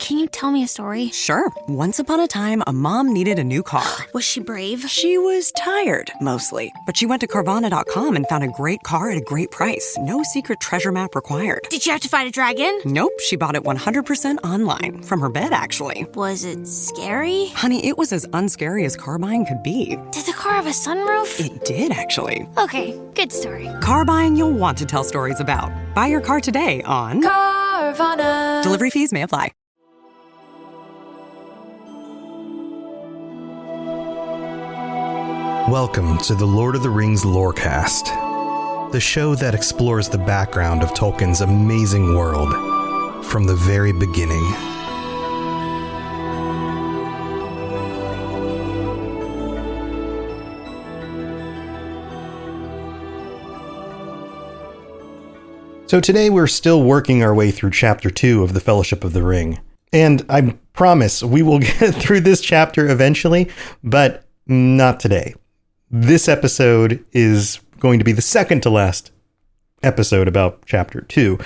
Can you tell me a story? Sure. Once upon a time, a mom needed a new car. Was she brave? She was tired, mostly. But she went to Carvana.com and found a great car at a great price. No secret treasure map required. Did she have to fight a dragon? Nope, she bought it 100% online. From her bed, actually. Was it scary? Honey, it was as unscary as car buying could be. Did the car have a sunroof? It did, actually. Okay, good story. Car buying you'll want to tell stories about. Buy your car today on Carvana. Delivery fees may apply. Welcome to the Lord of the Rings Lorecast, the show that explores the background of Tolkien's amazing world from the very beginning. So today we're still working our way through Chapter 2 of the Fellowship of the Ring. And I promise we will get through this chapter eventually, but not today. This episode is going to be the second to last episode about Chapter 2.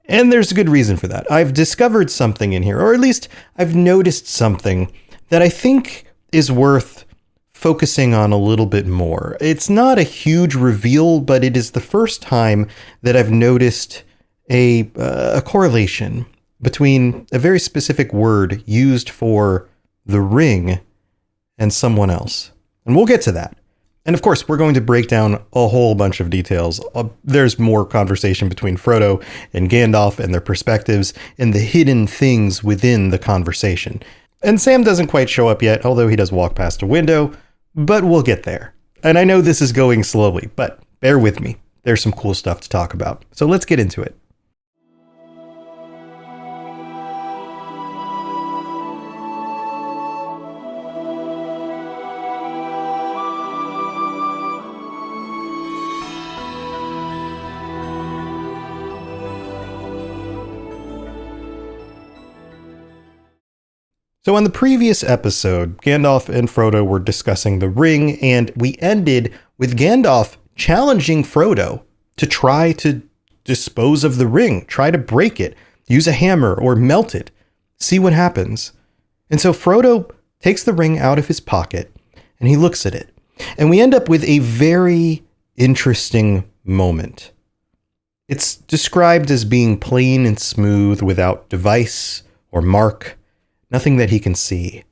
And there's a good reason for that. I've discovered something in here, or at least I've noticed something that I think is worth focusing on a little bit more. It's not a huge reveal, but it is the first time that I've noticed a correlation between a very specific word used for the ring and someone else. And we'll get to that. And of course, we're going to break down a whole bunch of details. There's more conversation between Frodo and Gandalf and their perspectives and the hidden things within the conversation. And Sam doesn't quite show up yet, although he does walk past a window, but we'll get there. And I know this is going slowly, but bear with me. There's some cool stuff to talk about. So let's get into it. So on the previous episode, Gandalf and Frodo were discussing the ring, and we ended with Gandalf challenging Frodo to try to dispose of the ring, try to break it, use a hammer or melt it, see what happens. And so Frodo takes the ring out of his pocket and he looks at it. And we end up with a very interesting moment. It's described as being plain and smooth without device or mark. Nothing that he can see.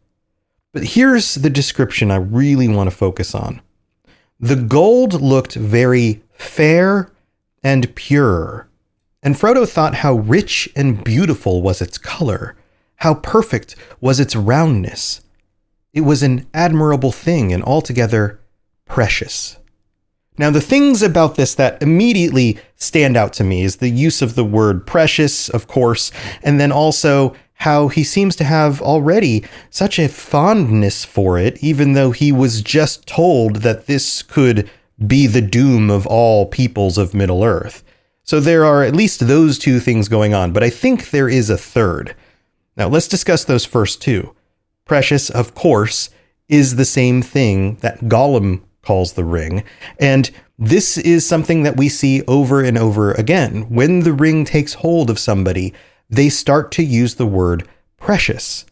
But here's the description I really want to focus on. The gold looked very fair and pure, and Frodo thought how rich and beautiful was its color, how perfect was its roundness. It was an admirable thing and altogether precious. Now, the things about this that immediately stand out to me is the use of the word precious, of course, and then also how he seems to have already such a fondness for it, even though he was just told that this could be the doom of all peoples of Middle-earth. So there are at least those two things going on, but I think there is a third. Now, let's discuss those first two. Precious, of course, is the same thing that Gollum calls the ring, and this is something that we see over and over again. When the ring takes hold of somebody, they start to use the word precious.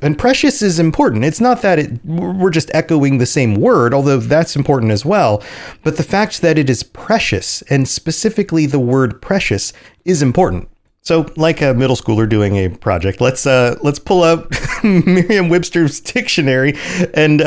And precious is important. It's not that we're just echoing the same word, although that's important as well. But the fact that it is precious, and specifically the word precious, is important. So like a middle schooler doing a project, let's pull out Merriam-Webster's dictionary and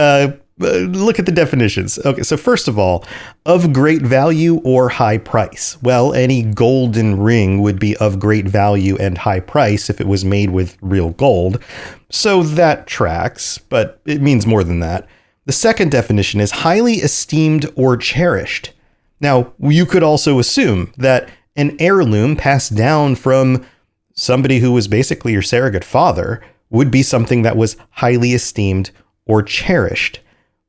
look at the definitions. Okay, so first of all, of great value or high price. Well, any golden ring would be of great value and high price if it was made with real gold. So that tracks, but it means more than that. The second definition is highly esteemed or cherished. Now, you could also assume that an heirloom passed down from somebody who was basically your surrogate father would be something that was highly esteemed or cherished.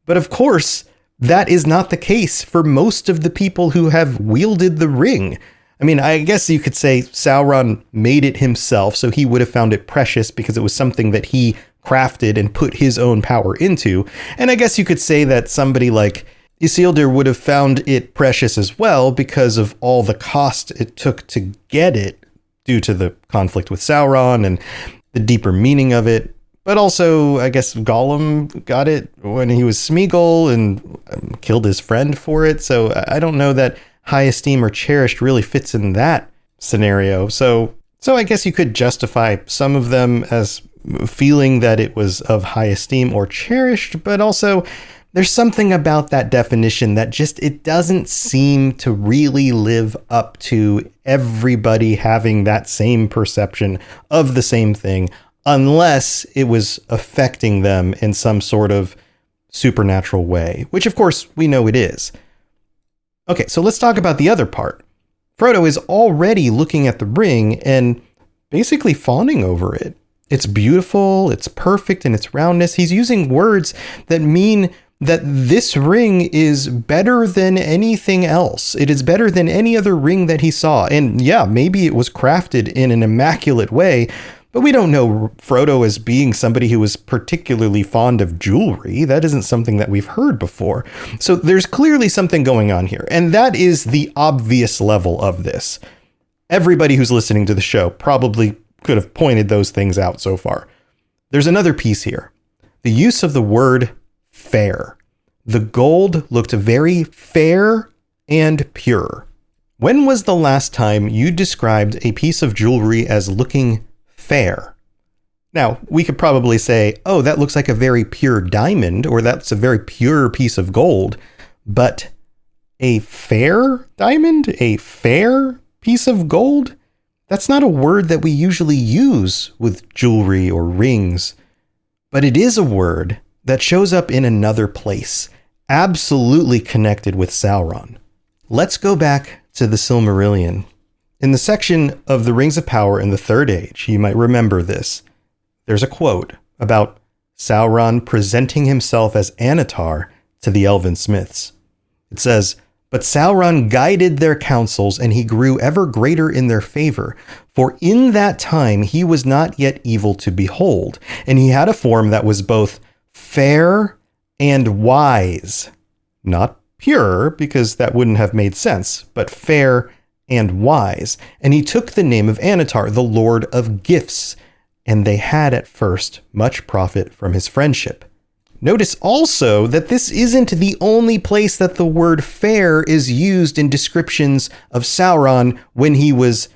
But of course, that is not the case for most of the people who have wielded the ring. I mean, I guess you could say Sauron made it himself, so he would have found it precious because it was something that he crafted and put his own power into. And I guess you could say that somebody like Isildur would have found it precious as well because of all the cost it took to get it due to the conflict with Sauron and the deeper meaning of it. But also, I guess Gollum got it when he was Smeagol and killed his friend for it. So I don't know that high esteem or cherished really fits in that scenario. So I guess you could justify some of them as feeling that it was of high esteem or cherished, but also there's something about that definition that just, it doesn't seem to really live up to everybody having that same perception of the same thing, unless it was affecting them in some sort of supernatural way, which of course we know it is. Okay, so let's talk about the other part. Frodo is already looking at the ring and basically fawning over it. It's beautiful, it's perfect in its roundness. He's using words that mean that this ring is better than anything else. It is better than any other ring that he saw. And yeah, maybe it was crafted in an immaculate way, but we don't know Frodo as being somebody who was particularly fond of jewelry. That isn't something that we've heard before. So there's clearly something going on here. And that is the obvious level of this. Everybody who's listening to the show probably could have pointed those things out so far. There's another piece here. The use of the word fair. The gold looked very fair and pure. When was the last time you described a piece of jewelry as looking fair? Now, we could probably say, oh, that looks like a very pure diamond, or that's a very pure piece of gold. But a fair diamond? A fair piece of gold? That's not a word that we usually use with jewelry or rings. But it is a word that shows up in another place, absolutely connected with Sauron. Let's go back to the Silmarillion. In the section of the Rings of Power in the Third Age, you might remember this. There's a quote about Sauron presenting himself as Annatar to the elven smiths. It says, "But Sauron guided their counsels, and he grew ever greater in their favor. For in that time he was not yet evil to behold, and he had a form that was both fair and wise." Not pure, because that wouldn't have made sense, but fair and wise. And he took the name of Annatar, the Lord of Gifts, and they had at first much profit from his friendship. Notice also that this isn't the only place that the word fair is used in descriptions of Sauron when he was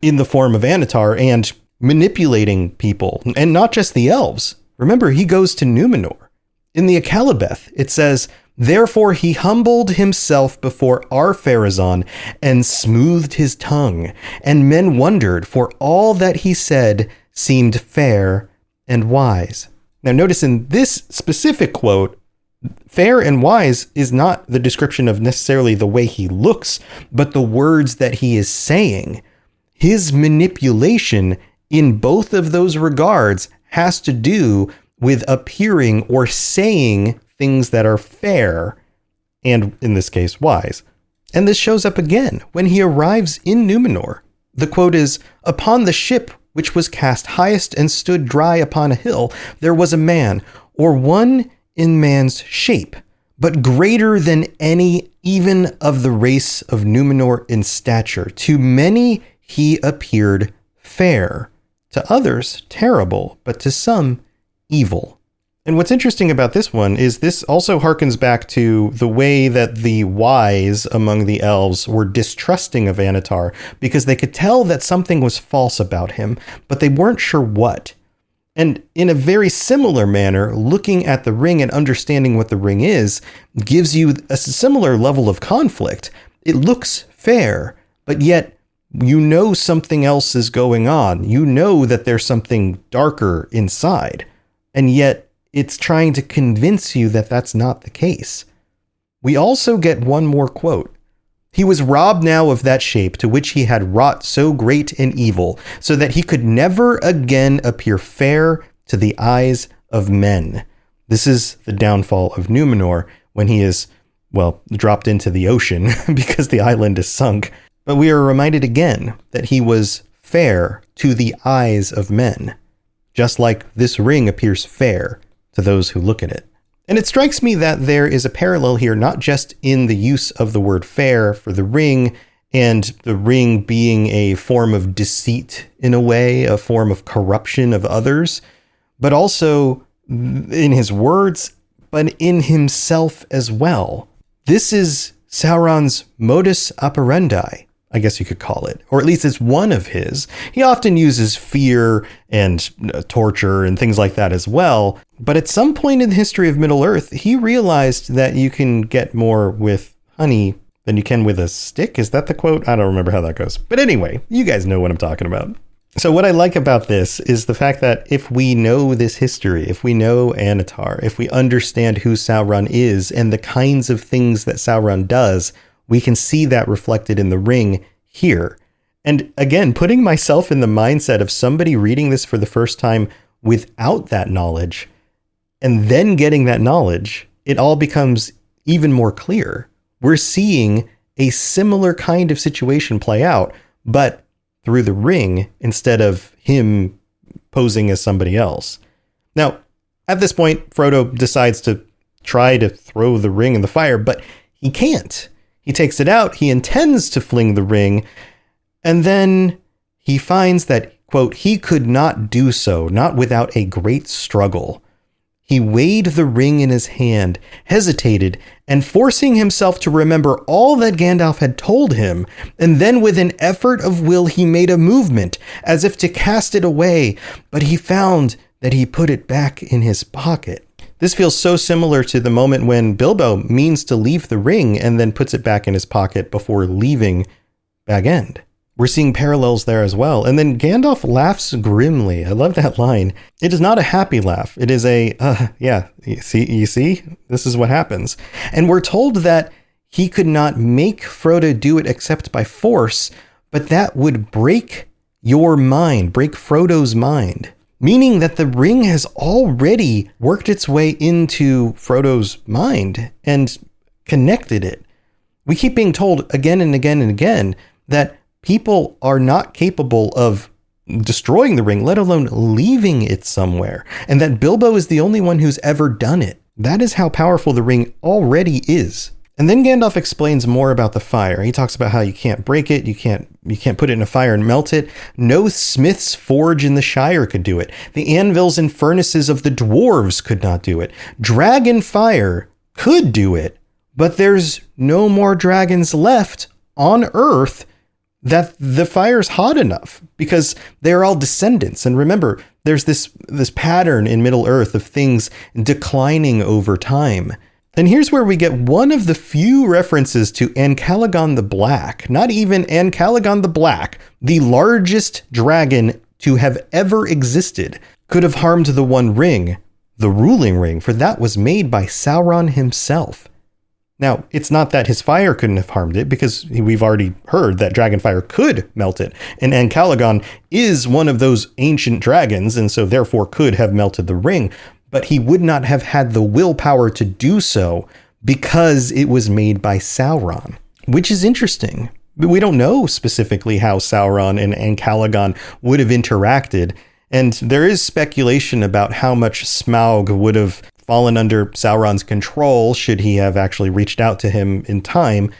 in the form of Annatar and manipulating people, and not just the elves. Remember, he goes to Numenor. In the Akalabeth, it says, "Therefore he humbled himself before Ar-Pharazôn and smoothed his tongue, and men wondered, for all that he said seemed fair and wise." Now notice in this specific quote, fair and wise is not the description of necessarily the way he looks, but the words that he is saying. His manipulation in both of those regards has to do with appearing or saying things that are fair and, in this case, wise. And this shows up again when he arrives in Numenor. The quote is, "Upon the ship which was cast highest and stood dry upon a hill, there was a man, or one in man's shape, but greater than any even of the race of Numenor in stature. To many he appeared fair, to others terrible, but to some evil." And what's interesting about this one is this also harkens back to the way that the wise among the elves were distrusting of Annatar because they could tell that something was false about him, but they weren't sure what. And in a very similar manner, looking at the ring and understanding what the ring is gives you a similar level of conflict. It looks fair, but yet you know something else is going on. You know that there's something darker inside, and yet it's trying to convince you that that's not the case. We also get one more quote. "He was robbed now of that shape to which he had wrought so great an evil, so that he could never again appear fair to the eyes of men." This is the downfall of Numenor when he is, well, dropped into the ocean because the island is sunk. But we are reminded again that he was fair to the eyes of men, just like this ring appears fair to those who look at it. And it strikes me that there is a parallel here, not just in the use of the word fair for the ring and the ring being a form of deceit in a way, a form of corruption of others, but also in his words, but in himself as well. This is Sauron's modus operandi, I guess you could call it, or at least it's one of his. He often uses fear and torture and things like that as well. But at some point in the history of Middle-earth, he realized that you can get more with honey than you can with a stick. Is that the quote? I don't remember how that goes. But anyway, you guys know what I'm talking about. So what I like about this is the fact that if we know this history, if we know Anatar, if we understand who Sauron is and the kinds of things that Sauron does, we can see that reflected in the ring here. And again, putting myself in the mindset of somebody reading this for the first time without that knowledge, and then getting that knowledge, it all becomes even more clear. We're seeing a similar kind of situation play out, but through the ring instead of him posing as somebody else. Now, at this point, Frodo decides to try to throw the ring in the fire, but he can't. He takes it out, he intends to fling the ring, and then he finds that, quote, he could not do so, not without a great struggle. He weighed the ring in his hand, hesitated, and forcing himself to remember all that Gandalf had told him, and then with an effort of will he made a movement, as if to cast it away, but he found that he put it back in his pocket. This feels so similar to the moment when Bilbo means to leave the ring and then puts it back in his pocket before leaving Bag End. We're seeing parallels there as well. And then Gandalf laughs grimly. I love that line. It is not a happy laugh. It is a, you see, this is what happens. And we're told that he could not make Frodo do it except by force, but that would break your mind, break Frodo's mind. Meaning that the ring has already worked its way into Frodo's mind and connected it. We keep being told again and again and again that people are not capable of destroying the ring, let alone leaving it somewhere, and that Bilbo is the only one who's ever done it. That is how powerful the ring already is. And then Gandalf explains more about the fire. He talks about how you can't break it, you can't put it in a fire and melt it. No smith's forge in the Shire could do it. The anvils and furnaces of the dwarves could not do it. Dragon fire could do it, but there's no more dragons left on Earth that the fire's hot enough, because they're all descendants. And remember, there's this pattern in Middle-earth of things declining over time. And here's where we get one of the few references to Ancalagon the Black. Not even Ancalagon the Black, the largest dragon to have ever existed, could have harmed the One Ring, the ruling ring, for that was made by Sauron himself. Now, it's not that his fire couldn't have harmed it, because we've already heard that dragon fire could melt it, and Ancalagon is one of those ancient dragons, and so therefore could have melted the ring. But he would not have had the willpower to do so because it was made by Sauron, which is interesting. But we don't know specifically how Sauron and Ancalagon would have interacted. And there is speculation about how much Smaug would have fallen under Sauron's control should he have actually reached out to him in time.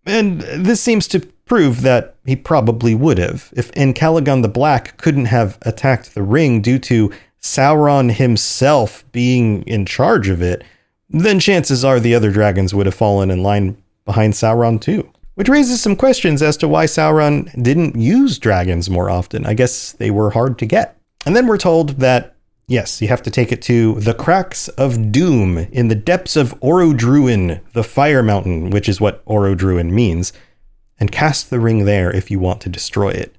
And this seems to prove that he probably would have. If Ancalagon the Black couldn't have attacked the ring due to Sauron himself being in charge of it, then chances are the other dragons would have fallen in line behind Sauron too. Which raises some questions as to why Sauron didn't use dragons more often. I guess they were hard to get. And then we're told that, yes, you have to take it to the Cracks of Doom in the depths of Orodruin, the Fire Mountain, which is what Orodruin means, and cast the ring there if you want to destroy it.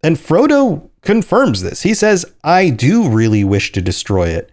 And Frodo confirms this. He says, I do really wish to destroy it.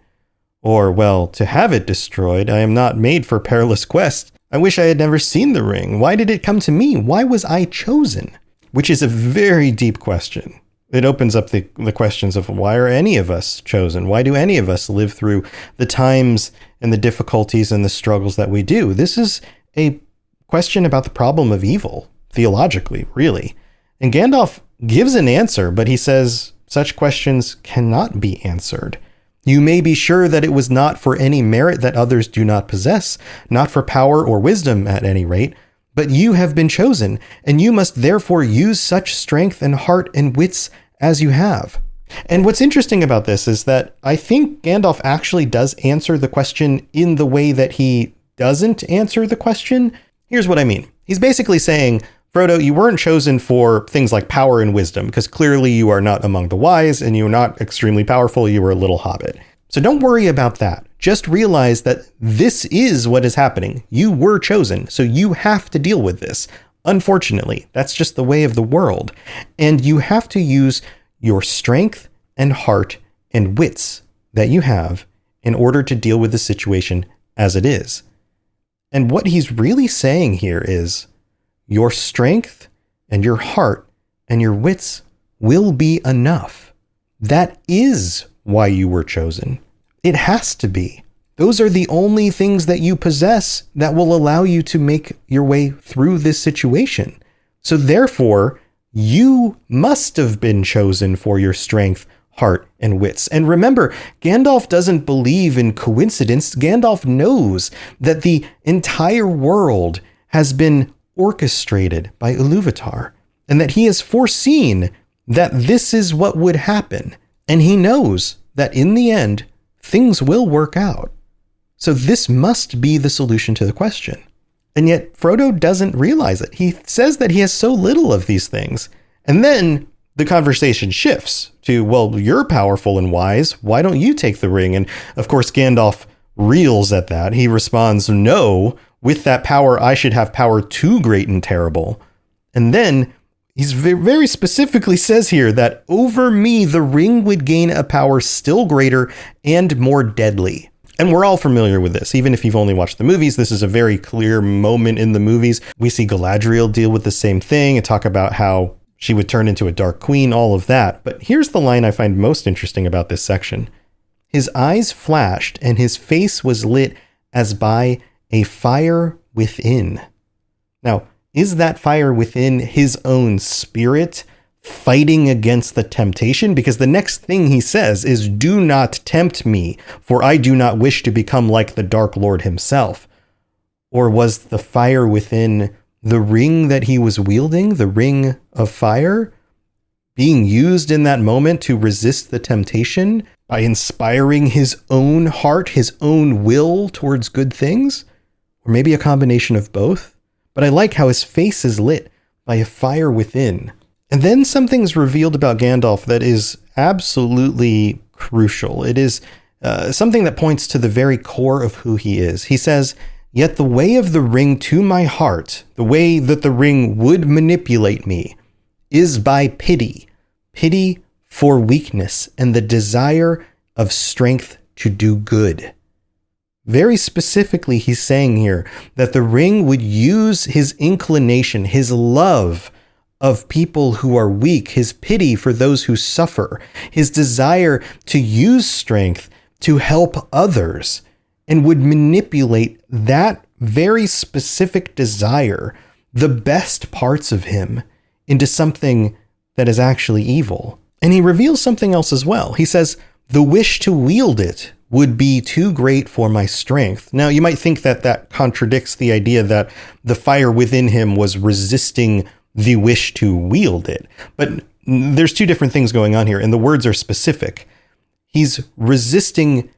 Or, well, to have it destroyed. I am not made for perilous quest. I wish I had never seen the ring. Why did it come to me? Why was I chosen? Which is a very deep question. It opens up the questions of why are any of us chosen? Why do any of us live through the times and the difficulties and the struggles that we do? This is a question about the problem of evil, theologically, really. And Gandalf gives an answer, but he says such questions cannot be answered. You may be sure that it was not for any merit that others do not possess, not for power or wisdom at any rate, But you have been chosen, and you must therefore use such strength and heart and wits as you have. And what's interesting about this is that I think Gandalf actually does answer the question in the way that he doesn't answer the question. Here's what I mean. He's basically saying, Frodo, you weren't chosen for things like power and wisdom, because clearly you are not among the wise and you're not extremely powerful. You were a little hobbit. So don't worry about that. Just realize that this is what is happening. You were chosen, so you have to deal with this. Unfortunately, that's just the way of the world. And you have to use your strength and heart and wits that you have in order to deal with the situation as it is. And what he's really saying here is your strength and your heart and your wits will be enough. That is why you were chosen. It has to be. Those are the only things that you possess that will allow you to make your way through this situation. So therefore, you must have been chosen for your strength, heart, and wits. And remember, Gandalf doesn't believe in coincidence. Gandalf knows that the entire world has been orchestrated by Iluvatar, and that he has foreseen that this is what would happen. And he knows that in the end, things will work out. So this must be the solution to the question. And yet Frodo doesn't realize it. He says that he has so little of these things. And then the conversation shifts to, well, you're powerful and wise. Why don't you take the ring? And of course, Gandalf reels at that. He responds, no, with that power, I should have power too great and terrible. And then he's very specifically says here that over me, the ring would gain a power still greater and more deadly. And we're all familiar with this. Even if you've only watched the movies, this is a very clear moment in the movies. We see Galadriel deal with the same thing and talk about how she would turn into a dark queen, all of that. But here's the line I find most interesting about this section. His eyes flashed and his face was lit as by a fire within. Now, is that fire within his own spirit fighting against the temptation? Because the next thing he says is, do not tempt me, for I do not wish to become like the Dark Lord himself. Or was the fire within the ring that he was wielding, the ring of fire, being used in that moment to resist the temptation by inspiring his own heart, his own will towards good things? Or maybe a combination of both? But I like how his face is lit by a fire within. And then something's revealed about Gandalf that is absolutely crucial. It is something that points to the very core of who he is. He says, yet the way of the ring to my heart, the way that the ring would manipulate me, is by pity. Pity for weakness and the desire of strength to do good. Very specifically, he's saying here that the ring would use his inclination, his love of people who are weak, his pity for those who suffer, his desire to use strength to help others, and would manipulate that very specific desire, the best parts of him, into something that is actually evil. And he reveals something else as well. He says, the wish to wield it would be too great for my strength. Now, you might think that that contradicts the idea that the fire within him was resisting the wish to wield it. But there's two different things going on here, and the words are specific. He's resisting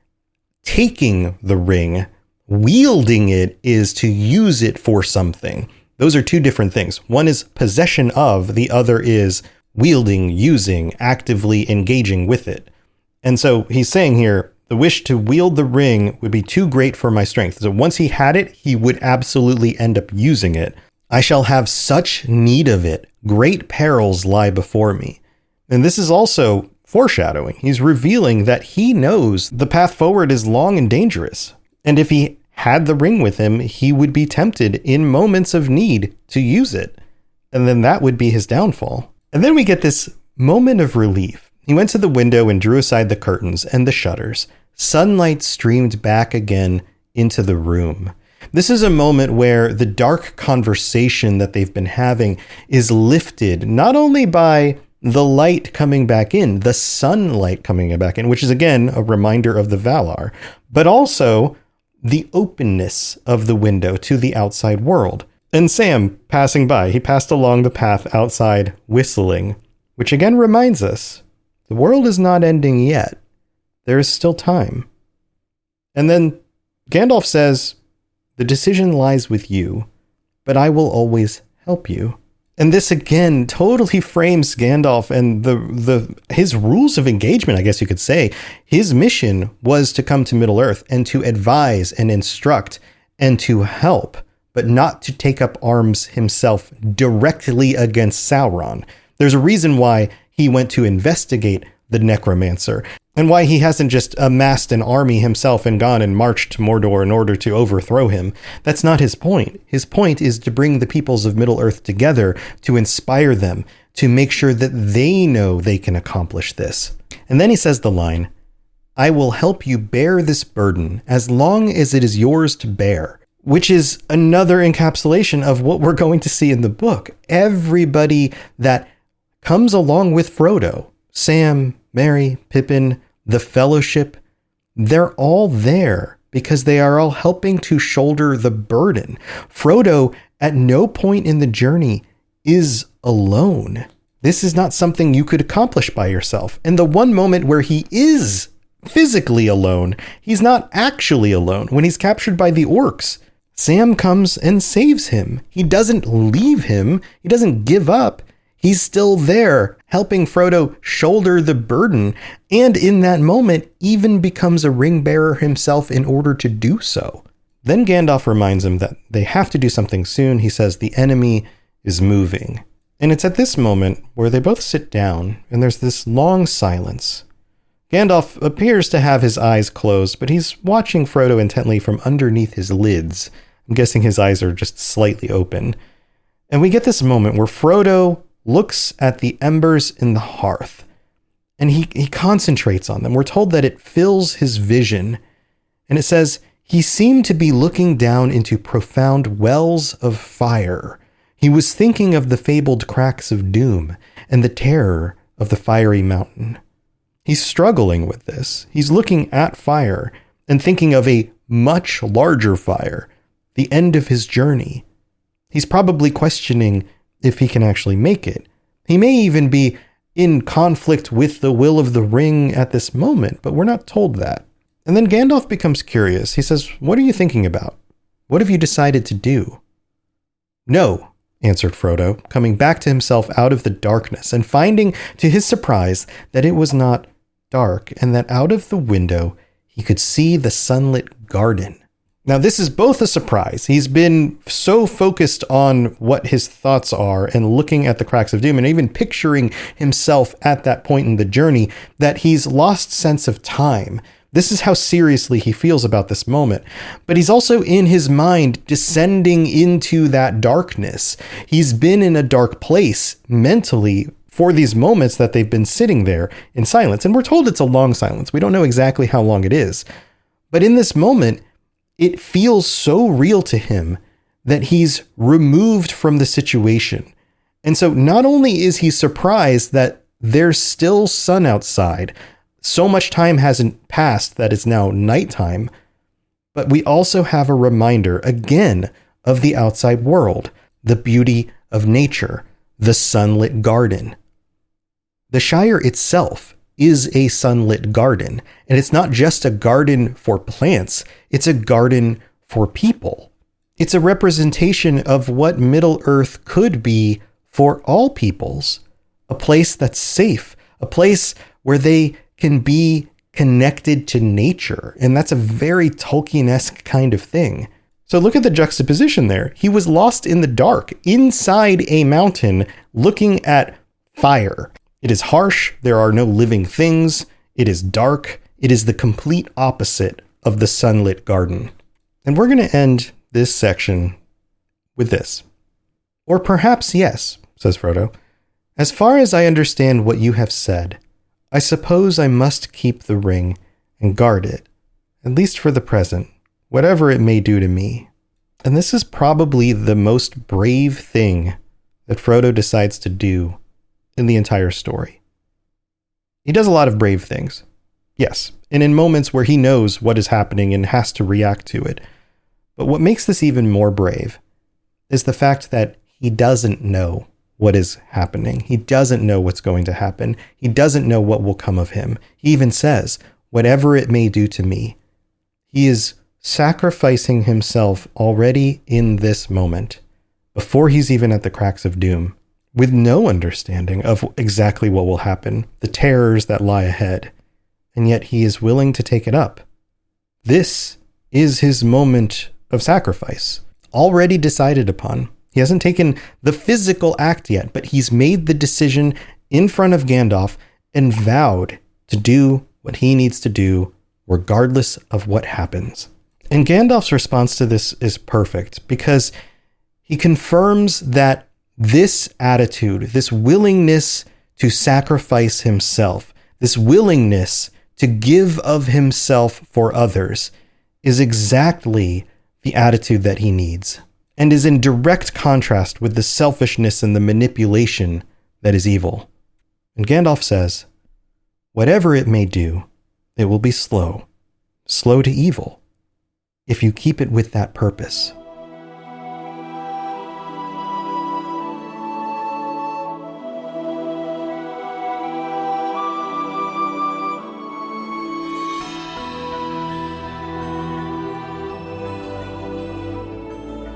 taking the ring. Wielding it is to use it for something. Those are two different things. One is possession of, the other is wielding, using, actively engaging with it. And so he's saying here, the wish to wield the ring would be too great for my strength. So once he had it, he would absolutely end up using it. I shall have such need of it. Great perils lie before me. And this is also foreshadowing. He's revealing that he knows the path forward is long and dangerous. And if he had the ring with him, he would be tempted in moments of need to use it. And then that would be his downfall. And then we get this moment of relief. He went to the window and drew aside the curtains and the shutters. Sunlight streamed back again into the room. This is a moment where the dark conversation that they've been having is lifted, not only by the light coming back in, the sunlight coming back in, which is again a reminder of the Valar, but also the openness of the window to the outside world. And Sam, passing by, he passed along the path outside, whistling, which again reminds us, the world is not ending yet. There is still time. And then Gandalf says, the decision lies with you, but I will always help you. And this again totally frames Gandalf and his rules of engagement, I guess you could say. His mission was to come to Middle-earth and to advise and instruct and to help, but not to take up arms himself directly against Sauron. There's a reason why he went to investigate the necromancer, and why he hasn't just amassed an army himself and gone and marched to Mordor in order to overthrow him. That's not his point. His point is to bring the peoples of Middle-earth together, to inspire them, to make sure that they know they can accomplish this. And then he says the line, I will help you bear this burden as long as it is yours to bear, which is another encapsulation of what we're going to see in the book. Everybody that comes along with Frodo, Sam, Merry, Pippin, the Fellowship, they're all there because they are all helping to shoulder the burden. Frodo, at no point in the journey, is alone. This is not something you could accomplish by yourself. And the one moment where he is physically alone, he's not actually alone. When he's captured by the orcs, Sam comes and saves him. He doesn't leave him. He doesn't give up. He's still there, helping Frodo shoulder the burden, and in that moment, even becomes a ring bearer himself in order to do so. Then Gandalf reminds him that they have to do something soon. He says the enemy is moving. And it's at this moment where they both sit down, and there's this long silence. Gandalf appears to have his eyes closed, but he's watching Frodo intently from underneath his lids. I'm guessing his eyes are just slightly open. And we get this moment where Frodo looks at the embers in the hearth, and he concentrates on them. We're told that it fills his vision, and it says, he seemed to be looking down into profound wells of fire. He was thinking of the fabled cracks of doom and the terror of the fiery mountain. He's struggling with this. He's looking at fire and thinking of a much larger fire, the end of his journey. He's probably questioning if he can actually make it. He may even be in conflict with the will of the ring at this moment, but we're not told that. And then Gandalf becomes curious. He says, what are you thinking about? What have you decided to do? No, answered Frodo, coming back to himself out of the darkness and finding to his surprise that it was not dark and that out of the window he could see the sunlit garden. Now, this is both a surprise. He's been so focused on what his thoughts are and looking at the cracks of doom and even picturing himself at that point in the journey that he's lost sense of time. This is how seriously he feels about this moment. But he's also in his mind descending into that darkness. He's been in a dark place mentally for these moments that they've been sitting there in silence. And we're told it's a long silence. We don't know exactly how long it is. But in this moment, it feels so real to him that he's removed from the situation. And so not only is he surprised that there's still sun outside, so much time hasn't passed that it's now nighttime, but we also have a reminder again of the outside world, the beauty of nature, the sunlit garden. The Shire itself is a sunlit garden. And it's not just a garden for plants, it's a garden for people. It's a representation of what Middle-earth could be for all peoples. A place that's safe, a place where they can be connected to nature. And that's a very Tolkien-esque kind of thing. So look at the juxtaposition there. He was lost in the dark, inside a mountain, looking at fire. It is harsh. There are no living things. It is dark. It is the complete opposite of the sunlit garden. And we're going to end this section with this. Or perhaps yes, says Frodo. As far as I understand what you have said, I suppose I must keep the ring and guard it, at least for the present, whatever it may do to me. And this is probably the most brave thing that Frodo decides to do in the entire story. He does a lot of brave things. Yes, and in moments where he knows what is happening and has to react to it. But what makes this even more brave is the fact that he doesn't know what is happening. He doesn't know what's going to happen. He doesn't know what will come of him. He even says, whatever it may do to me. He is sacrificing himself already in this moment, before he's even at the cracks of doom, with no understanding of exactly what will happen, the terrors that lie ahead. And yet he is willing to take it up. This is his moment of sacrifice, already decided upon. He hasn't taken the physical act yet, but he's made the decision in front of Gandalf and vowed to do what he needs to do, regardless of what happens. And Gandalf's response to this is perfect, because he confirms that this attitude, this willingness to sacrifice himself, this willingness to give of himself for others, is exactly the attitude that he needs, and is in direct contrast with the selfishness and the manipulation that is evil. And Gandalf says, whatever it may do, it will be slow to evil, if you keep it with that purpose.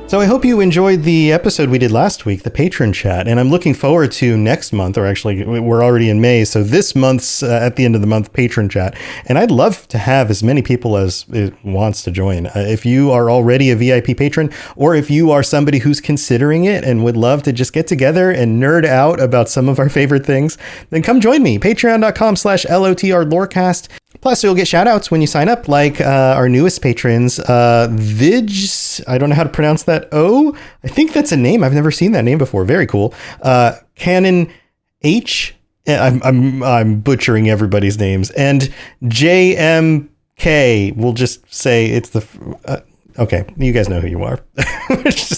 So I hope you enjoyed the episode we did last week, the patron chat, and I'm looking forward to next month, or actually we're already in May, so this month's at the end of the month patron chat. And I'd love to have as many people as it wants to join. If you are already a VIP patron, or if you are somebody who's considering it and would love to just get together and nerd out about some of our favorite things, then come join me, patreon.com/LOTR Lorecast. Plus, you'll get shout outs when you sign up, like our newest patrons, Vidge, I don't know how to pronounce that. I think that's a name. I've never seen that name before. Very cool. Canon H, I'm butchering everybody's names. And JMK, we'll just say it's the... okay, you guys know who you are.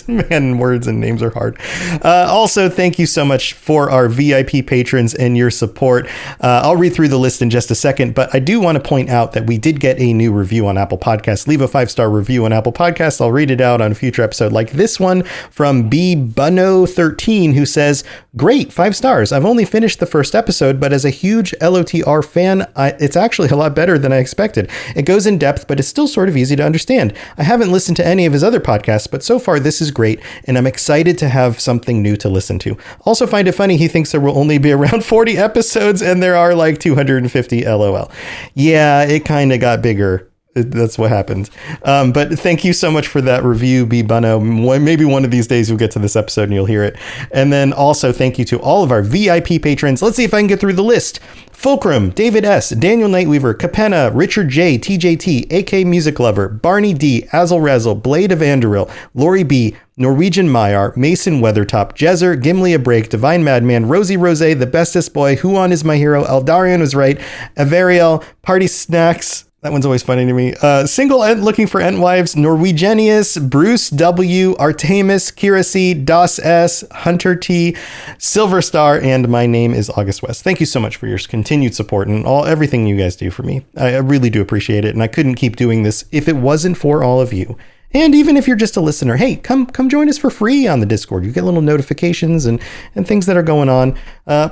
Man, words and names are hard. Also, thank you so much for our VIP patrons and your support. I'll read through the list in just a second, but I do want to point out that we did get a new review on Apple Podcasts. Leave a 5-star review on Apple Podcasts. I'll read it out on a future episode, like this one from BBunno13, who says, great, 5 stars. I've only finished the first episode, but as a huge LOTR fan, it's actually a lot better than I expected. It goes in depth, but it's still sort of easy to understand. I haven't listened to any of his other podcasts, but so far this is great, and I'm excited to have something new to listen to. Also find it funny he thinks there will only be around 40 episodes and there are like 250 LOL. Yeah, it kind of got bigger. That's what happened. But thank you so much for that review, B. Bunno. Maybe one of these days you'll get to this episode and you'll hear it. And then also thank you to all of our VIP patrons. Let's see if I can get through the list. Fulcrum, David S., Daniel Nightweaver, Capenna, Richard J., TJT, AK Music Lover, Barney D., Azel Razzle, Blade of Andoril, Lori B., Norwegian Myar, Mason Weathertop, Jezer, Gimli a Break, Divine Madman, Rosie Rose, The Bestest Boy, Huon is my hero, Eldarion was right, Avariel, Party Snacks, that one's always funny to me. Single Ent looking for Ent Wives, Norwegianius, Bruce W, Artemis, Kira C, Das S, Hunter T, Silver Star, and my name is August West. Thank you so much for your continued support and everything you guys do for me. I really do appreciate it, and I couldn't keep doing this if it wasn't for all of you. And even if you're just a listener, hey, come join us for free on the Discord. You get little notifications and things that are going on.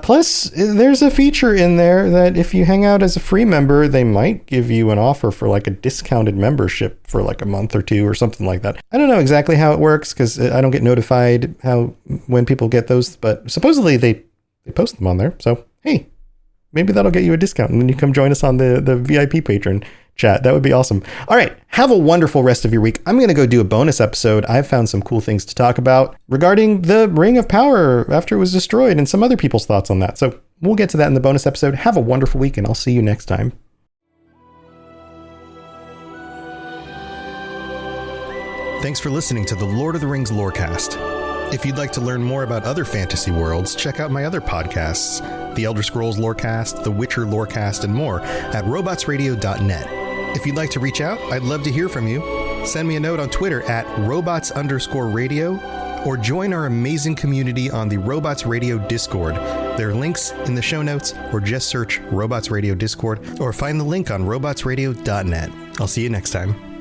Plus, there's a feature in there that if you hang out as a free member, they might give you an offer for like a discounted membership for like a month or two or something like that. I don't know exactly how it works because I don't get notified when people get those, but supposedly they post them on there. So, hey, maybe that'll get you a discount and then you come join us on the VIP patron chat. That would be awesome. All right. Have a wonderful rest of your week. I'm going to go do a bonus episode. I've found some cool things to talk about regarding the Ring of Power after it was destroyed and some other people's thoughts on that. So we'll get to that in the bonus episode. Have a wonderful week and I'll see you next time. Thanks for listening to the Lord of the Rings Lorecast. If you'd like to learn more about other fantasy worlds, check out my other podcasts, The Elder Scrolls Lorecast, The Witcher Lorecast, and more at robotsradio.net. If you'd like to reach out, I'd love to hear from you. Send me a note on Twitter at robots_radio or join our amazing community on the Robots Radio Discord. There are links in the show notes or just search Robots Radio Discord or find the link on robotsradio.net. I'll see you next time.